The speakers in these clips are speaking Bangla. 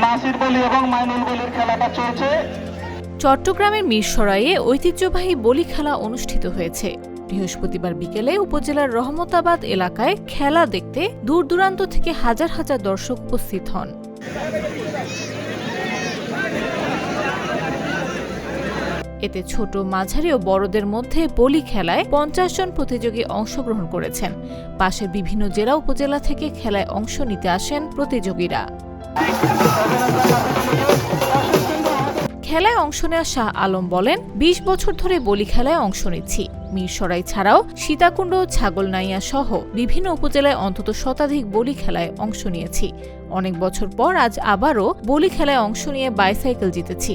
নাসির বলি এবং মাইনুল বলির খেলাটা চলছে। চট্টগ্রামের মিরসরাইয়ে ঐতিহ্যবাহী বলি খেলা অনুষ্ঠিত হয়েছে। বৃহস্পতিবার বিকেলে উপজেলার রহমতাবাদ এলাকায় খেলা দেখতে দূর দূরান্ত থেকে হাজার হাজার দর্শক উপস্থিত হন। এতে ছোট, মাঝারি ও বড়দের মধ্যে বলি খেলায় ৫০ জন প্রতিযোগী অংশগ্রহণ করেছেন। পাশের বিভিন্ন জেলা উপজেলা থেকে খেলায় অংশ নিতে আসেন প্রতিযোগীরা। খেলায় অংশ নেওয়া শাহ আলম বলেন, ২০ বছর ধরে বলি খেলায় অংশ নিচ্ছি। মিরসরাই ছাড়াও সীতাকুণ্ড, ছাগলনাইয়া সহ বিভিন্ন উপজেলায় অন্তত শতাধিক বলি খেলায় অংশ নিয়েছি। অনেক বছর পর আজ আবারও বলি খেলায় অংশ নিয়ে বাইসাইকেল জিতেছি।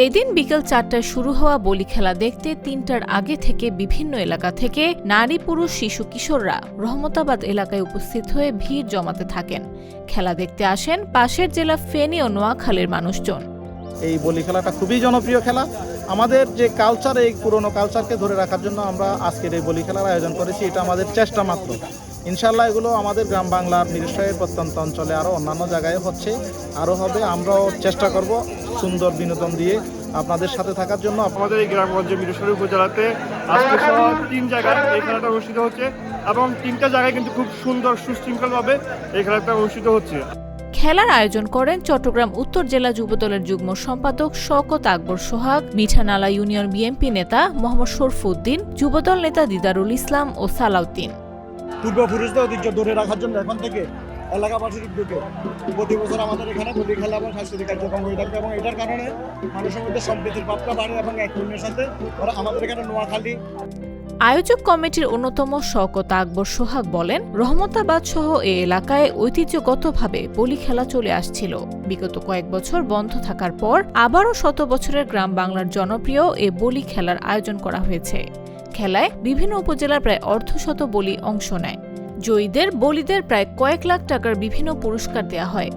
এদিন বিকেল ৪টায় শুরু হওয়া বলি খেলা দেখতে ৩টার আগে থেকে বিভিন্ন এলাকা থেকে নারী, পুরুষ, শিশু, কিশোররা রহমতাবাদ এলাকায় উপস্থিত হয়ে ভিড় জমাতে থাকেন। খেলা দেখতে আসেন পাশের জেলা ফেনী ও নোয়াখালীর মানুষজন। এই বলি খেলাটা খুবই জনপ্রিয় খেলা। আমাদের যে কালচার, এই পুরনো কালচারকে ধরে রাখার জন্য আমরা আজকের এই বলি খেলার আয়োজন করেছি। এটা আমাদের চেষ্টা মাত্র। ইনশাল্লাহ এগুলো আমাদের গ্রাম বাংলার মিরসরাইয়ের প্রত্যন্ত অঞ্চলে আরও অন্যান্য জায়গায় হচ্ছে, আরও হবে। আমরাও চেষ্টা করব সুন্দর বিনোদন দিয়ে আপনাদের সাথে থাকার জন্য। আমাদের এই গ্রামগঞ্জে মিরসরাই উপজেলাতে আজকে সহ ৩ জায়গায় এই খেলাটা অনুষ্ঠিত হচ্ছে এবং ৩টা জায়গায় কিন্তু খুব সুন্দর সুশৃঙ্খলভাবে এই খেলাটা অনুষ্ঠিত হচ্ছে। খেলার আয়োজন করেন চট্টগ্রাম উত্তর জেলা যুবদলের যুগ্ম সম্পাদক শওকত আকবর সোহাগ, মিঠানালা ইউনিয়ন বিএনপি নেতা মোহাম্মদ শরফুদ্দিন, যুবদল নেতা দিদারুল ইসলাম ও সালাউদ্দিন। পূর্বপুরুষদের ঐতিহ্য ধরে রাখার জন্য এখন থেকে এলাকাবাসীর উদ্যোগে প্রতি বছর আমাদের এখানে বলি খেলা এবং সাংস্কৃতিক কার্যক্রম হয়ে থাকে এবং এটার কারণে মানুষের মধ্যে সম্প্রীতির ভাবটা বাড়ে এবং এক অন্যের সাথে আমাদের এখানে নোয়াখালী। আয়োজক কমিটির অন্যতম শওকত আকবর সোহাগ বলেন, রহমতাবাদ সহ এ এলাকায় ঐতিহ্যগতভাবে বলি খেলা চলে আসছিল। বিগত কয়েক বছর বন্ধ থাকার পর আবারও শত বছরের গ্রাম বাংলার জনপ্রিয় এ বলি খেলার আয়োজন করা হয়েছে। খেলায় বিভিন্ন উপজেলার প্রায় অর্ধশত বলি অংশ নেয়। জয়ীদের বলিদের প্রায় কয়েক লাখ টাকার বিভিন্ন পুরস্কার দেয়া হয়।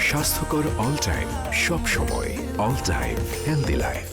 স্বাস্থ্যকর অল টাইম, সব সময় অল টাইম হেলদি লাইফ।